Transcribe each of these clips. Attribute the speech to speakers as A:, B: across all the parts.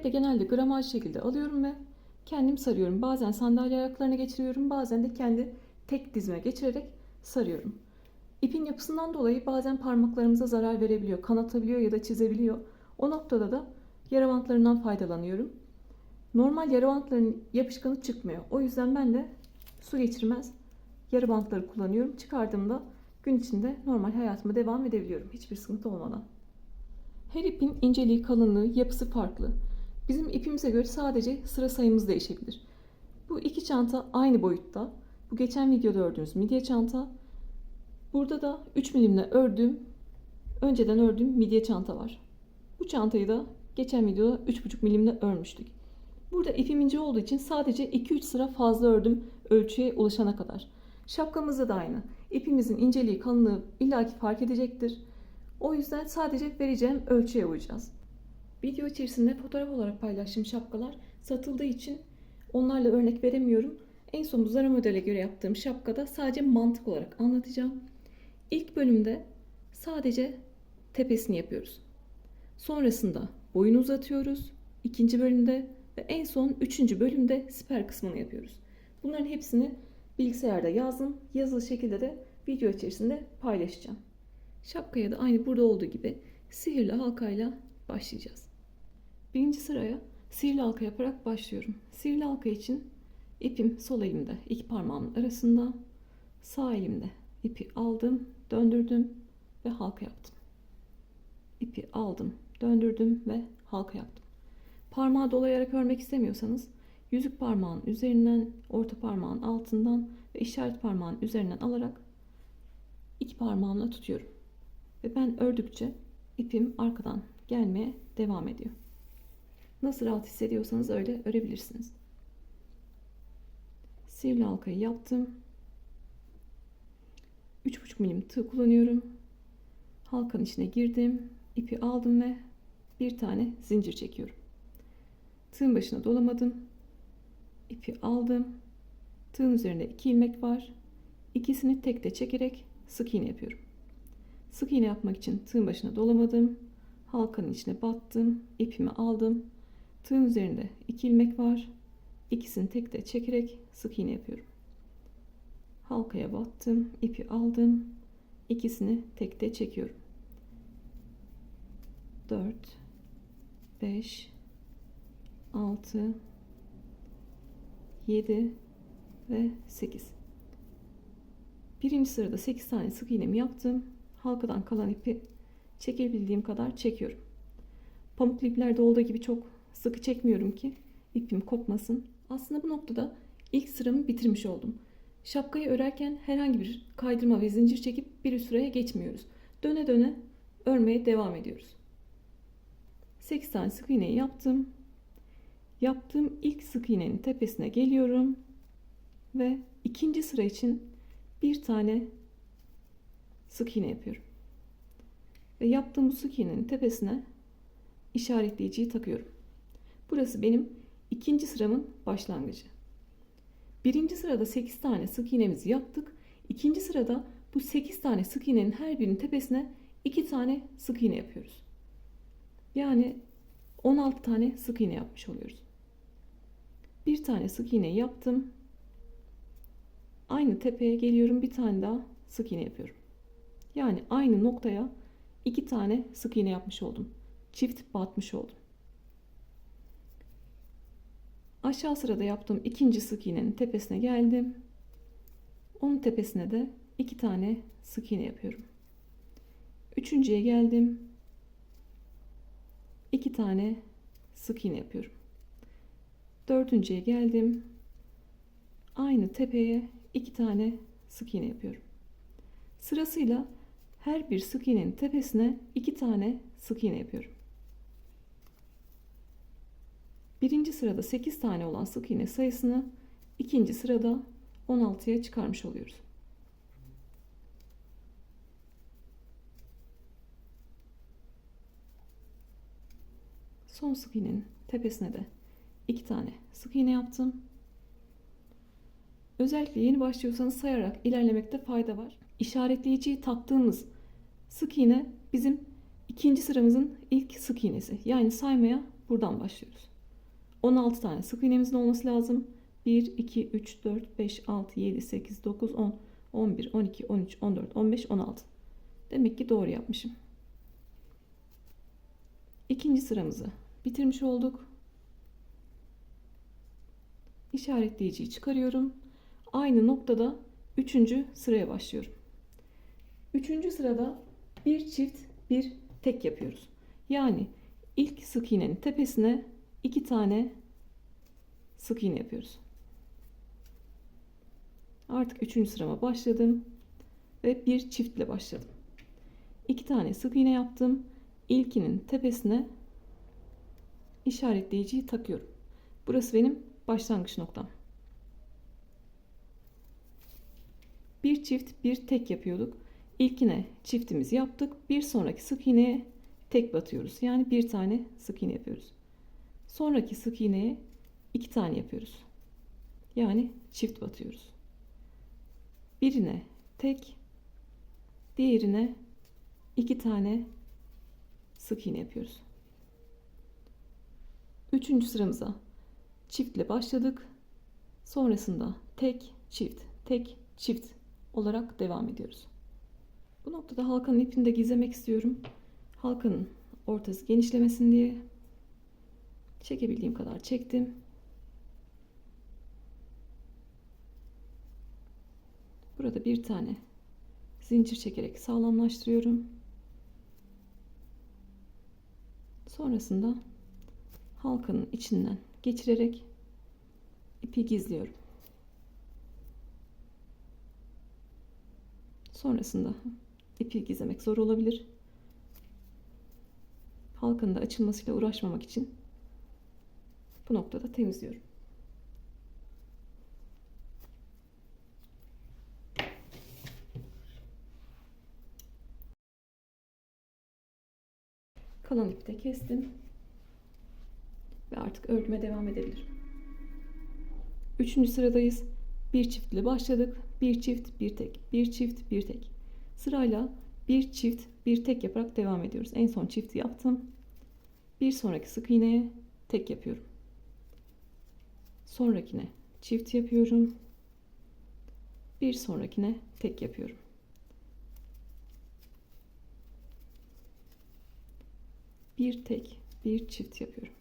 A: İpleri de genelde gramaj şekilde alıyorum ve kendim sarıyorum. Bazen sandalye ayaklarına geçiriyorum, bazen de kendi tek dizime geçirerek sarıyorum. İpin yapısından dolayı bazen parmaklarımıza zarar verebiliyor, kanatabiliyor ya da çizebiliyor. O noktada da yara bantlarından faydalanıyorum. Normal yara bantlarının yapışkanı çıkmıyor. O yüzden ben de su geçirmez yara bantları kullanıyorum. Çıkardığımda gün içinde normal hayatıma devam edebiliyorum hiçbir sıkıntı olmadan. Her ipin inceliği, kalınlığı, yapısı farklı. Bizim ipimize göre sadece sıra sayımız değişebilir. Bu iki çanta aynı boyutta. Bu geçen videoda ördüğünüz midye çanta. Burada da 3 milimle önceden ördüğüm midye çanta var. Bu çantayı da geçen videoda 3,5 milimle örmüştük. Burada ipim ince olduğu için sadece 2-3 sıra fazla ördüm ölçüye ulaşana kadar. Şapkamızda da aynı. İpimizin inceliği, kalınlığı illaki fark edecektir. O yüzden sadece vereceğim ölçüye uyacağız. Video içerisinde fotoğraf olarak paylaştığım şapkalar satıldığı için onlarla örnek veremiyorum. En son bu Zara modele göre yaptığım şapkada sadece mantık olarak anlatacağım. İlk bölümde sadece tepesini yapıyoruz. Sonrasında boyunu uzatıyoruz. İkinci bölümde ve en son üçüncü bölümde siper kısmını yapıyoruz. Bunların hepsini bilgisayarda yazdım. Yazılı şekilde de video içerisinde paylaşacağım. Şapkaya da aynı burada olduğu gibi sihirli halkayla başlayacağız. Birinci sıraya sihirli halka yaparak başlıyorum. Sihirli halka için ipim sol elimde, iki parmağımın arasında, sağ elimde ipi aldım, döndürdüm ve halka yaptım. İpi aldım, döndürdüm ve halka yaptım. Parmağı dolayarak örmek istemiyorsanız yüzük parmağın üzerinden, orta parmağın altından ve işaret parmağın üzerinden alarak iki parmağımla tutuyorum. Ve ben ördükçe ipim arkadan gelmeye devam ediyor. Nasıl rahat hissediyorsanız öyle örebilirsiniz. Sihirli halkayı yaptım. 3,5 milim tığ kullanıyorum. Halkanın içine girdim. İpi aldım ve bir tane zincir çekiyorum. Tığın başına dolamadım. İpi aldım. Tığın üzerinde 2 ilmek var. İkisini tek de çekerek sık iğne yapıyorum. Sık iğne yapmak için tığın başına dolamadım. Halkanın içine battım. İpimi aldım. Tığın üzerinde 2 ilmek var. İkisini tek de çekerek sık iğne yapıyorum. Halkaya battım. İpi aldım. İkisini tek de çekiyorum. 4 5 6 7 ve 8. Birinci sırada 8 tane sık iğnemi yaptım. Halkadan kalan ipi çekebildiğim kadar çekiyorum. Pamuklu iplerde olduğu gibi çok sıkı çekmiyorum ki ipim kopmasın. Aslında bu noktada ilk sıramı bitirmiş oldum. Şapkayı örerken herhangi bir kaydırma ve zincir çekip bir üst sıraya geçmiyoruz. Döne döne örmeye devam ediyoruz. 8 tane sık iğneyi yaptım. Yaptığım ilk sık iğnenin tepesine geliyorum ve ikinci sıra için bir tane sık iğne yapıyorum. Ve yaptığım bu sık iğnenin tepesine işaretleyiciyi takıyorum. Burası benim ikinci sıramın başlangıcı. Birinci sırada 8 tane sık iğnemizi yaptık. İkinci sırada bu 8 tane sık iğnenin her birinin tepesine 2 tane sık iğne yapıyoruz. Yani 16 tane sık iğne yapmış oluyoruz. Bir tane sık iğne yaptım. Aynı tepeye geliyorum, bir tane daha sık iğne yapıyorum. Yani aynı noktaya 2 tane sık iğne yapmış oldum. Çift batmış oldum. Aşağı sırada yaptığım ikinci sık iğnenin tepesine geldim. Onun tepesine de 2 tane sık iğne yapıyorum. Üçüncüye geldim. 2 tane sık iğne yapıyorum. Dördüncüye geldim. Aynı tepeye 2 tane sık iğne yapıyorum. Sırasıyla her bir sık iğnenin tepesine 2 tane sık iğne yapıyorum. Birinci sırada 8 tane olan sık iğne sayısını ikinci sırada 16'ya çıkarmış oluyoruz. Son sık iğnenin tepesine de 2 tane sık iğne yaptım. Özellikle yeni başlıyorsanız sayarak ilerlemekte fayda var. İşaretleyiciyi taktığımız sık iğne bizim ikinci sıramızın ilk sık iğnesi. Yani saymaya buradan başlıyoruz. 16 tane sık iğnemizin olması lazım. 1, 2, 3, 4, 5, 6, 7, 8, 9, 10, 11, 12, 13, 14, 15, 16. Demek ki doğru yapmışım. İkinci sıramızı bitirmiş olduk. İşaretleyiciyi çıkarıyorum. Aynı noktada 3. sıraya başlıyorum. 3. sırada bir çift bir tek yapıyoruz. Yani ilk sık iğnenin tepesine 2 tane sık iğne yapıyoruz. Artık 3. sırama başladım ve bir çiftle başladım. 2 tane sık iğne yaptım. İlkinin tepesine işaretleyiciyi takıyorum. Burası benim başlangıç noktam. Bir çift bir tek yapıyorduk. İlkine çiftimizi yaptık. Bir sonraki sık iğneye tek batıyoruz. Yani bir tane sık iğne yapıyoruz. Sonraki sık iğneye 2 tane yapıyoruz. Yani çift batıyoruz. Birine tek, diğerine 2 tane sık iğne yapıyoruz. 3. sıramıza çiftle başladık. Sonrasında tek, çift olarak devam ediyoruz. Bu noktada halkanın ipini de gizlemek istiyorum. Halkanın ortası genişlemesin diye çekebildiğim kadar çektim. Burada bir tane zincir çekerek sağlamlaştırıyorum. Sonrasında halkanın içinden geçirerek ipi gizliyorum. Sonrasında ipi gizlemek zor olabilir. Halkanın da açılmasıyla uğraşmamak için bu noktada temizliyorum. Kalan ipi de kestim ve artık örgüme devam edebilirim. 3. sıradayız. Bir çiftle başladık. Bir çift, bir tek, bir çift, bir tek. Sırayla bir çift, bir tek yaparak devam ediyoruz. En son çifti yaptım. Bir sonraki sık iğneye tek yapıyorum. Sonrakine çift yapıyorum. Bir sonrakine tek yapıyorum. Bir tek, bir çift yapıyorum.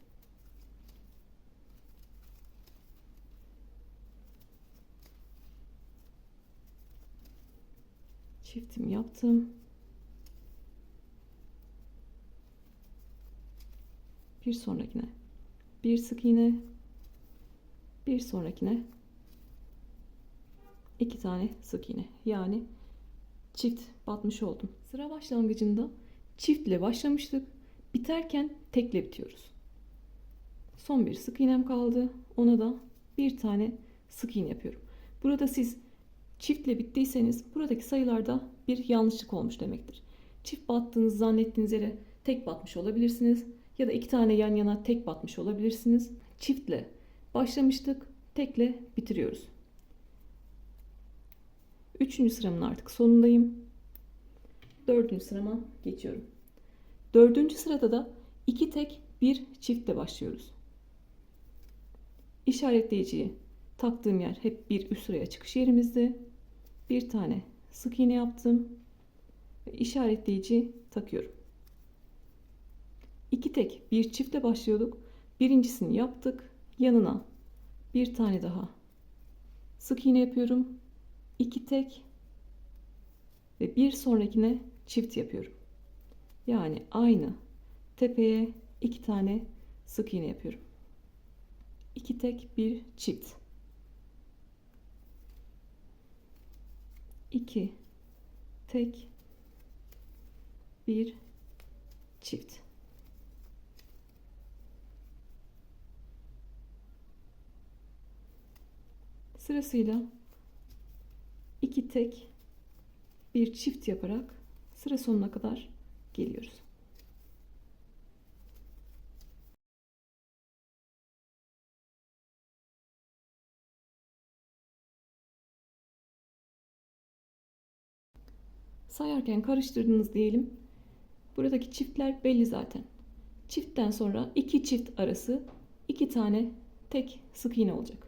A: Çiftimi yaptım. Bir sonrakine bir sık iğne, bir sonrakine 2 tane sık iğne. Yani çift batmış oldum. Sıra başlangıcında çiftle başlamıştık. Biterken tekle bitiyoruz. Son bir sık iğnem kaldı. Ona da bir tane sık iğne yapıyorum. Burada siz çiftle bittiyseniz buradaki sayılarda bir yanlışlık olmuş demektir. Çift battığınızı zannettiğiniz yere tek batmış olabilirsiniz. Ya da 2 tane yan yana tek batmış olabilirsiniz. Çiftle başlamıştık. Tekle bitiriyoruz. 3. sıramın artık sonundayım. 4. sırama geçiyorum. 4. sırada da 2 tek bir çiftle başlıyoruz. İşaretleyiciyi taktığım yer hep bir üst sıraya çıkış yerimizde. Bir tane sık iğne yaptım. ve işaretleyici takıyorum. 2 tek bir çiftle başlıyorduk. Birincisini yaptık. Yanına bir tane daha sık iğne yapıyorum. 2 tek ve bir sonrakine çift yapıyorum. Yani aynı tepeye 2 tane sık iğne yapıyorum. 2 tek bir çift. 2 tek bir çift. Sırasıyla 2 tek bir çift yaparak sıra sonuna kadar geliyoruz. Sayarken karıştırdınız diyelim. Buradaki çiftler belli zaten. Çiftten sonra iki çift arası 2 tane tek sık iğne olacak.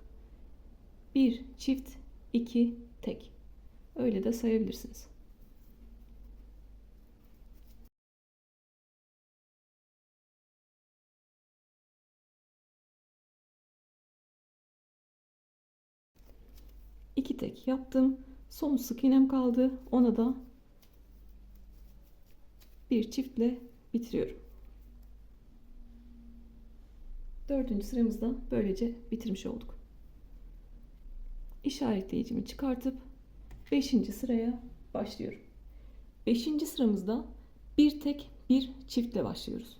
A: Bir çift, 2 tek. Öyle de sayabilirsiniz. İki tek yaptım. Son sık iğnem kaldı. Ona da bir çiftle bitiriyorum. Dördüncü sıramızda böylece bitirmiş olduk. İşaretleyicimi çıkartıp 5. sıraya başlıyorum. 5. sıramızda bir tek bir çiftle başlıyoruz.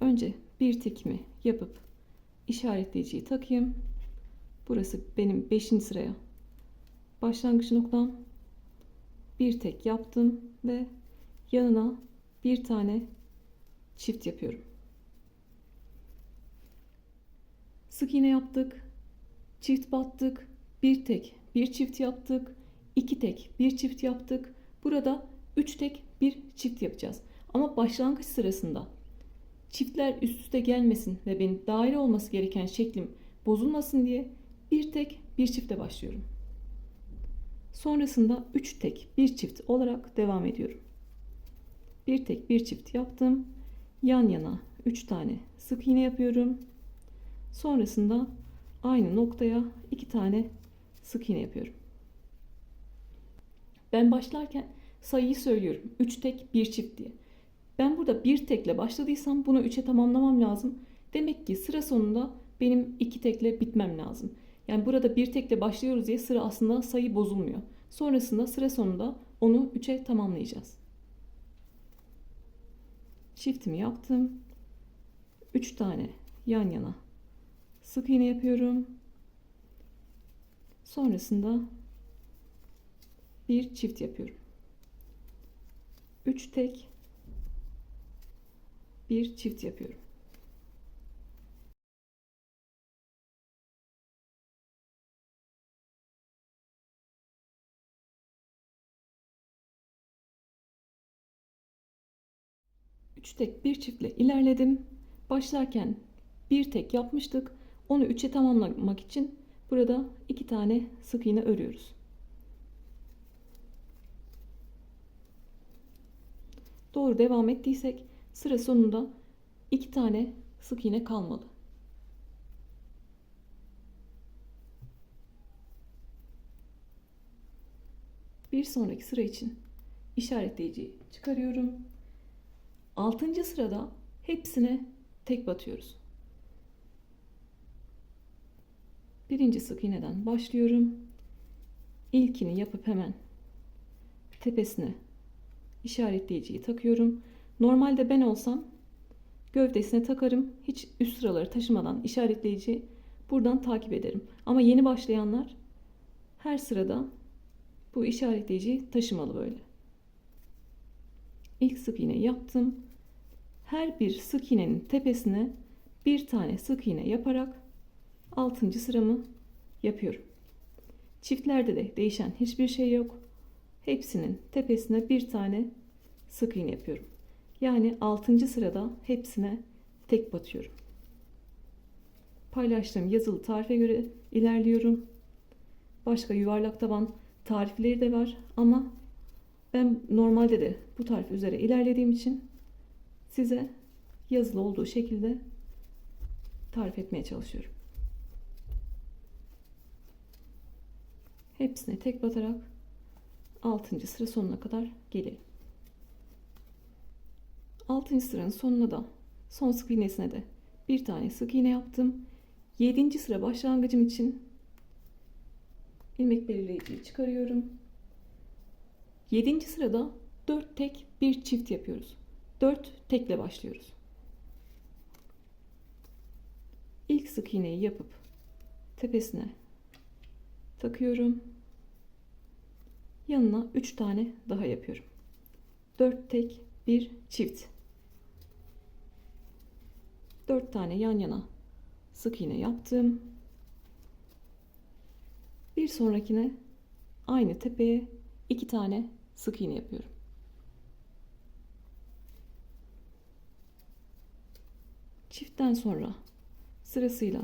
A: Önce bir tekimi yapıp işaretleyiciyi takayım. Burası benim 5. sıraya başlangıç noktam. Bir tek yaptım ve yanına bir tane çift yapıyorum. Sık iğne yaptık, çift battık, bir tek bir çift yaptık, 2 tek bir çift yaptık. Burada 3 tek bir çift yapacağız. Ama başlangıç sırasında çiftler üst üste gelmesin ve benim daire olması gereken şeklim bozulmasın diye bir tek bir çiftle başlıyorum. Sonrasında 3 tek bir çift olarak devam ediyorum. Bir tek bir çift yaptım. Yan yana 3 tane sık iğne yapıyorum. Sonrasında aynı noktaya 2 tane sık iğne yapıyorum. Ben başlarken sayıyı söylüyorum. 3 tek bir çift diye. Ben burada bir tekle başladıysam bunu 3'e tamamlamam lazım. Demek ki sıra sonunda benim 2 tekle bitmem lazım. Yani burada bir tekle başlıyoruz diye sıra aslında sayı bozulmuyor. Sonrasında sıra sonunda onu 3'e tamamlayacağız. Çiftimi yaptım. 3 tane yan yana sık iğne yapıyorum. Sonrasında bir çift yapıyorum. 3 tek bir çift yapıyorum. Üç tek bir çiftle ilerledim. Başlarken bir tek yapmıştık. Onu 3'e tamamlamak için burada 2 tane sık iğne örüyoruz. Doğru devam ettiysek sıra sonunda 2 tane sık iğne kalmalı. Bir sonraki sıra için işaretleyiciyi çıkarıyorum. 6. sırada hepsine tek batıyoruz. Birinci sık iğneden başlıyorum. İlkini yapıp hemen tepesine işaretleyiciyi takıyorum. Normalde ben olsam gövdesine takarım. Hiç üst sıraları taşımadan işaretleyici buradan takip ederim. Ama yeni başlayanlar her sırada bu işaretleyiciyi taşımalı böyle. İlk sık iğne yaptım. Her bir sık iğnenin tepesine bir tane sık iğne yaparak 6. sıramı yapıyorum. Çiftlerde de değişen hiçbir şey yok. Hepsinin tepesine bir tane sık iğne yapıyorum. Yani 6. sırada hepsine tek batıyorum. Paylaştığım yazılı tarife göre ilerliyorum. Başka yuvarlak taban tarifleri de var ama Ben normalde de bu tarif üzere ilerlediğim için size yazılı olduğu şekilde tarif etmeye çalışıyorum. Hepsine tek batarak 6. sıra sonuna kadar gelelim. 6. sıranın sonuna da son sık iğnesine de bir tane sık iğne yaptım. 7. sıra başlangıcım için ilmek belirleyiciyi çıkarıyorum. 7. sırada 4 tek bir çift yapıyoruz. 4 tekle başlıyoruz. İlk sık iğneyi yapıp tepesine takıyorum. Yanına 3 tane daha yapıyorum. 4 tek bir çift. 4 tane yan yana sık iğne yaptım. Bir sonrakine aynı tepeye 2 tane sık iğne yapıyorum. Çiftten sonra sırasıyla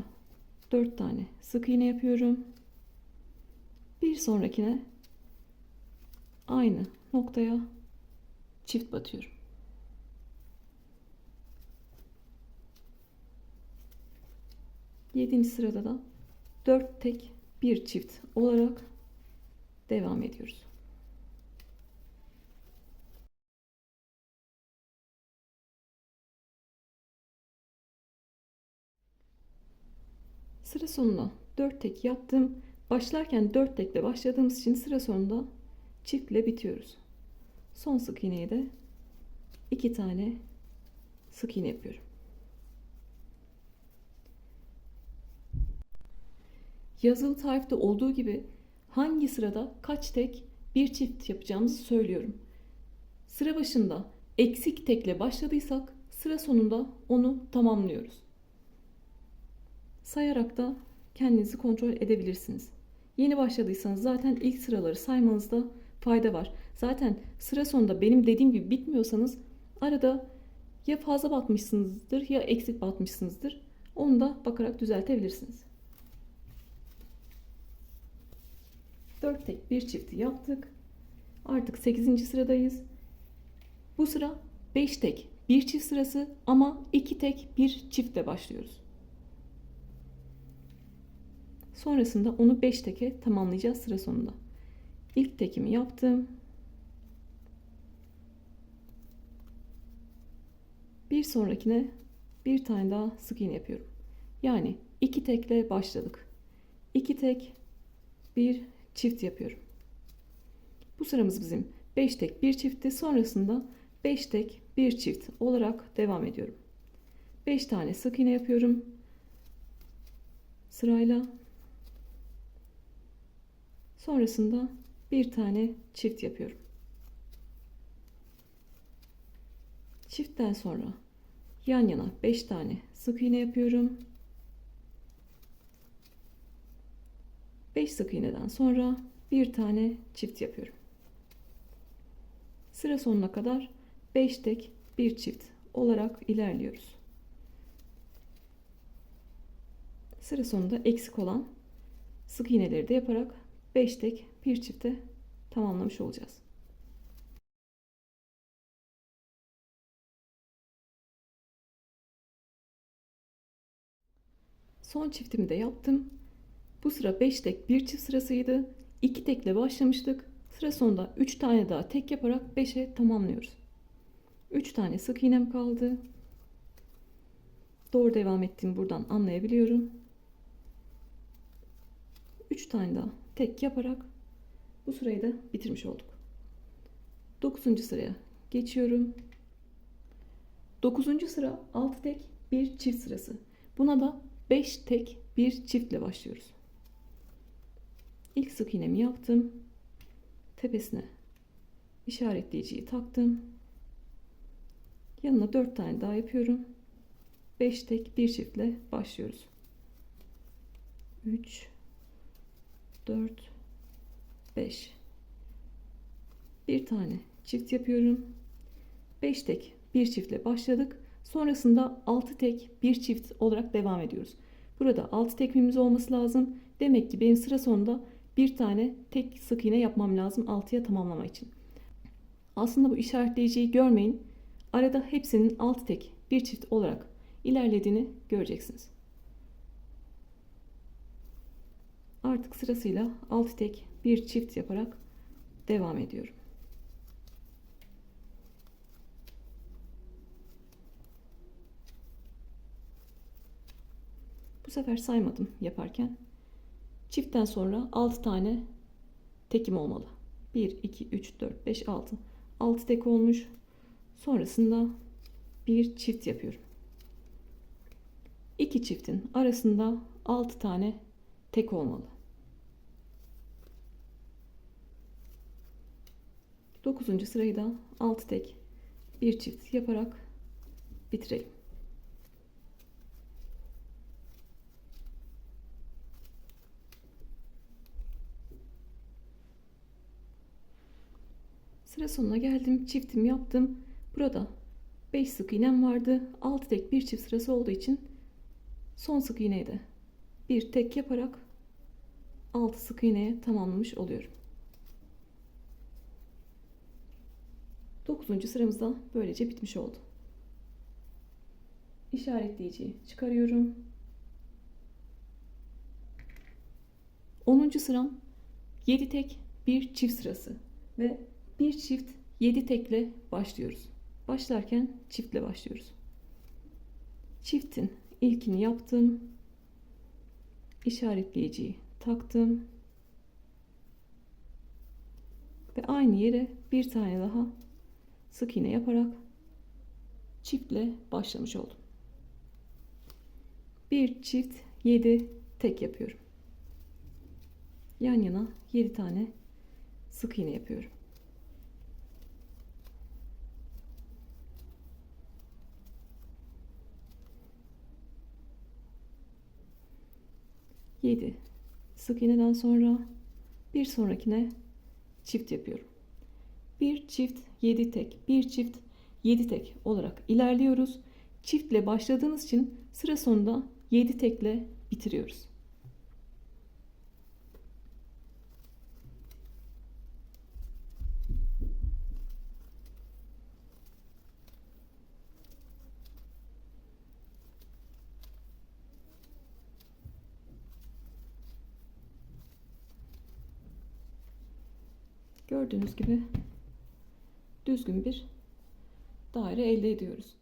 A: 4 tane sık iğne yapıyorum. Bir sonrakine aynı noktaya çift batıyorum. Yedinci sırada da 4 tek bir çift olarak devam ediyoruz. Sıra sonuna 4 tek yaptım. Başlarken 4 tekle başladığımız için sıra sonunda çiftle bitiyoruz. Son sık iğneye de 2 tane sık iğne yapıyorum. Yazılı tarifte olduğu gibi hangi sırada kaç tek bir çift yapacağımızı söylüyorum. Sıra başında eksik tekle başladıysak sıra sonunda onu tamamlıyoruz. Sayarak da kendinizi kontrol edebilirsiniz. Yeni başladıysanız zaten ilk sıraları saymanızda fayda var. Zaten sıra sonunda benim dediğim gibi bitmiyorsanız arada ya fazla batmışsınızdır ya eksik batmışsınızdır. Onu da bakarak düzeltebilirsiniz. 4 tek bir çifti yaptık. Artık 8. sıradayız. Bu sıra 5 tek bir çift sırası ama 2 tek bir çiftle başlıyoruz. Sonrasında onu 5 teke tamamlayacağız sıra sonunda. İlk tekimi yaptım. Bir sonrakine bir tane daha sık iğne yapıyorum. Yani 2 tekle başladık. 2 tek bir çift yapıyorum. Bu sıramız bizim 5 tek bir çiftti. Sonrasında 5 tek bir çift olarak devam ediyorum. 5 tane sık iğne yapıyorum. Sırayla. Sonrasında bir tane çift yapıyorum. Çiftten sonra yan yana 5 tane sık iğne yapıyorum. 5 sık iğneden sonra bir tane çift yapıyorum. Sıra sonuna kadar 5 tek bir çift olarak ilerliyoruz. Sıra sonunda eksik olan sık iğneleri de yaparak 5 tek bir çifte tamamlamış olacağız. Son çiftimi de yaptım. Bu sıra 5 tek bir çift sırasıydı. 2 tekle başlamıştık. Sıra sonunda 3 tane daha tek yaparak 5'e tamamlıyoruz. 3 tane sık iğnem kaldı. Doğru devam ettiğimi buradan anlayabiliyorum. 3 tane daha tek yaparak bu sırayı da bitirmiş olduk. 9. sıraya geçiyorum. 9. sıra 6 tek bir çift sırası. Buna da 5 tek bir çiftle başlıyoruz. İlk sık iğnemi yaptım. Tepesine işaretleyiciyi taktım. Yanına 4 tane daha yapıyorum. 5 tek bir çiftle başlıyoruz. 3 4 5 bir tane çift yapıyorum. 5 tek bir çiftle başladık. Sonrasında 6 tek bir çift olarak devam ediyoruz. Burada 6 tekimiz olması lazım. Demek ki benim sıra sonunda bir tane tek sık iğne yapmam lazım 6'ya tamamlama için. Aslında bu işaretleyiciyi görmeyin. Arada hepsinin 6 tek bir çift olarak ilerlediğini göreceksiniz. Artık sırasıyla 6 tek bir çift yaparak devam ediyorum. Bu sefer saymadım yaparken. Çiftten sonra 6 tane tekim olmalı. 1, 2, 3, 4, 5, 6. 6 tek olmuş. Sonrasında bir çift yapıyorum. 2 çiftin arasında 6 tane tek olmalı. 9. sırayı da 6 tek bir çift yaparak bitirelim. Sıra sonuna geldim. Çiftimi yaptım. Burada 5 sık iğnem vardı. 6 tek bir çift sırası olduğu için son sık iğneyi de bir tek yaparak 6 sık iğneye tamamlamış oluyorum. 9. sıramızda böylece bitmiş oldu. İşaretleyiciyi çıkarıyorum. 10. sıram 7 tek bir çift sırası ve bir çift 7 tekle başlıyoruz. Başlarken çiftle başlıyoruz. Çiftin ilkini yaptım. İşaretleyiciyi taktım. Ve aynı yere bir tane daha sık iğne yaparak çiftle başlamış oldum. Bir çift 7 tek yapıyorum. Yan yana 7 tane sık iğne yapıyorum. Yedi sık iğneden sonra bir sonrakine çift yapıyorum. Bir çift 7 tek, bir çift 7 tek olarak ilerliyoruz. Çiftle başladığımız için sıra sonunda 7 tekle bitiriyoruz. Gördüğünüz gibi düzgün bir daire elde ediyoruz.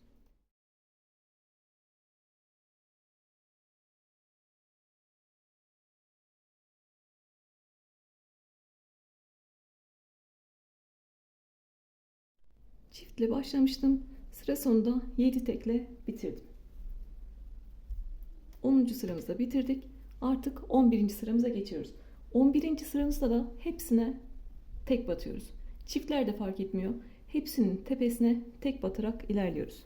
A: Çiftle başlamıştım. Sıra sonunda 7 tekle bitirdim. 10. sıramızda bitirdik. Artık 11. sıramıza geçiyoruz. 11. sıramızda da hepsine tek batıyoruz. Çiftler de fark etmiyor. Hepsinin tepesine tek batarak ilerliyoruz.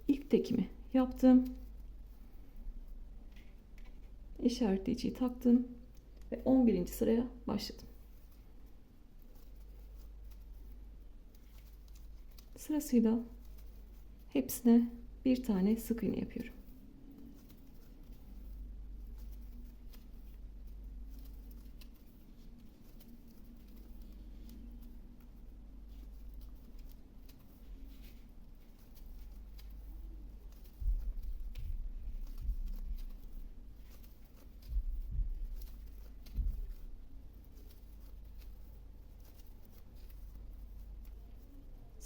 A: İlk tekimi yaptım. İşaretleyiciyi taktım ve 11. sıraya başladım. Sırasıyla hepsine bir tane sık iğne yapıyorum.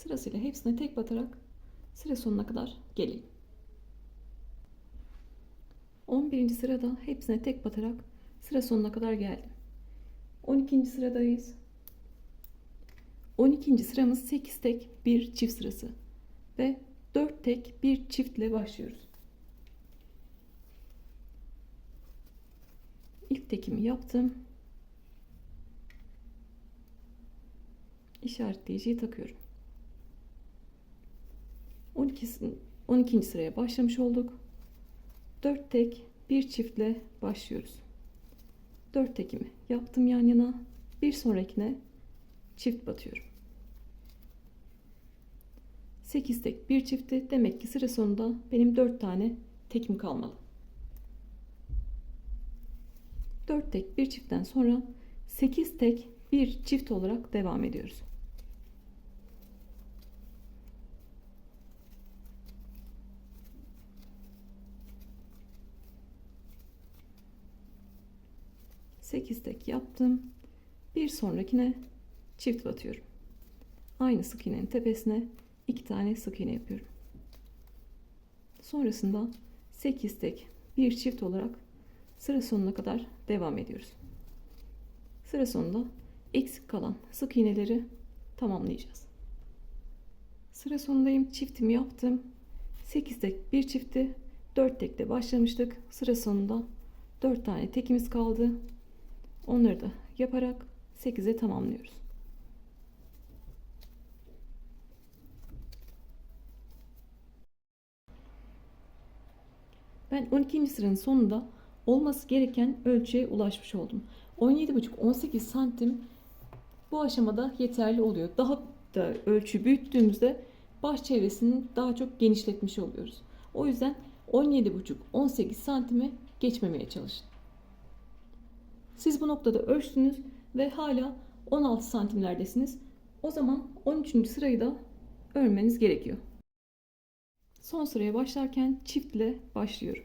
A: Sırasıyla hepsine tek batarak sıra sonuna kadar gelelim. 11. sırada hepsine tek batarak sıra sonuna kadar geldim. 12. sıradayız. 12. sıramız 8 tek bir çift sırası ve 4 tek bir çiftle başlıyoruz. İlk tekimi yaptım. İşaretleyiciyi takıyorum. 12. sıraya başlamış olduk. 4 tek bir çiftle başlıyoruz. 4 tekimi yaptım yan yana. Bir sonrakine çift batıyorum. 8 tek bir çifti. Demek ki sıra sonunda benim 4 tane tekim kalmalı. 4 tek bir çiftten sonra 8 tek bir çift olarak devam ediyoruz. Sekiz tek yaptım. Bir sonrakine çift batıyorum. Aynı sık iğnenin tepesine 2 tane sık iğne yapıyorum. Sonrasında 8 tek bir çift olarak sıra sonuna kadar devam ediyoruz. Sıra sonunda eksik kalan sık iğneleri tamamlayacağız. Sıra sonundayım. Çiftimi yaptım. 8 tek bir çifti 4 tekle başlamıştık. Sıra sonunda 4 tane tekimiz kaldı. Onları da yaparak 8'e tamamlıyoruz. Ben 12. sıranın sonunda olması gereken ölçüye ulaşmış oldum. 17,5-18 santim bu aşamada yeterli oluyor. Daha da ölçü büyüttüğümüzde baş çevresini daha çok genişletmiş oluyoruz. O yüzden 17,5-18 santime geçmemeye çalışın. Siz bu noktada ölçtünüz ve hala 16 santimlerdesiniz. O zaman 13. sırayı da örmeniz gerekiyor. Son sıraya başlarken çiftle başlıyorum.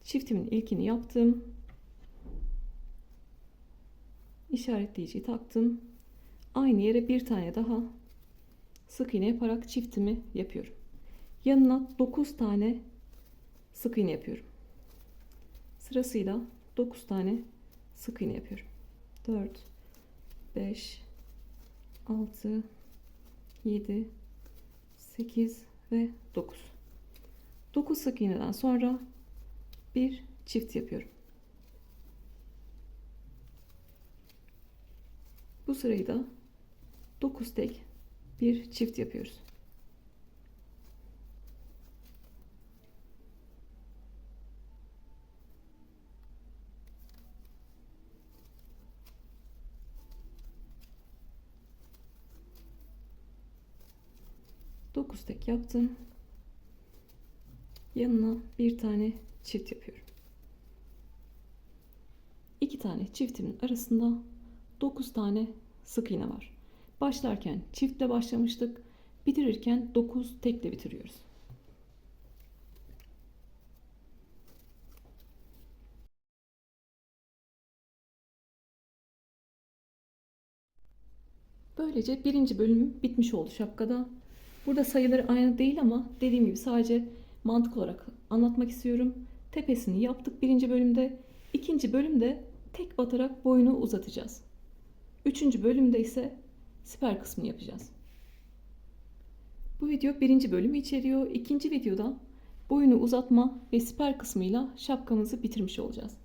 A: Çiftimin ilkini yaptım. İşaretleyiciyi taktım. Aynı yere bir tane daha sık iğne yaparak çiftimi yapıyorum. Yanına 9 tane sık iğne yapıyorum. Sırasıyla 9 tane sık iğne yapıyorum. 4, 5, 6, 7, 8 ve 9. 9 sık iğneden sonra bir çift yapıyorum. Bu sırayı da 9 tek bir çift yapıyoruz. Dokuz tek yaptım. Yanına bir tane çift yapıyorum. 2 tane çiftimin arasında 9 tane sık iğne var. Başlarken çiftle başlamıştık. Bitirirken 9 tekle bitiriyoruz. Böylece birinci bölüm bitmiş oldu şapkada. Burada sayıları aynı değil ama dediğim gibi sadece mantık olarak anlatmak istiyorum. Tepesini yaptık birinci bölümde. İkinci bölümde tek batarak boyunu uzatacağız. Üçüncü bölümde ise siper kısmını yapacağız. Bu video birinci bölümü içeriyor. İkinci videoda boyunu uzatma ve siper kısmıyla şapkamızı bitirmiş olacağız.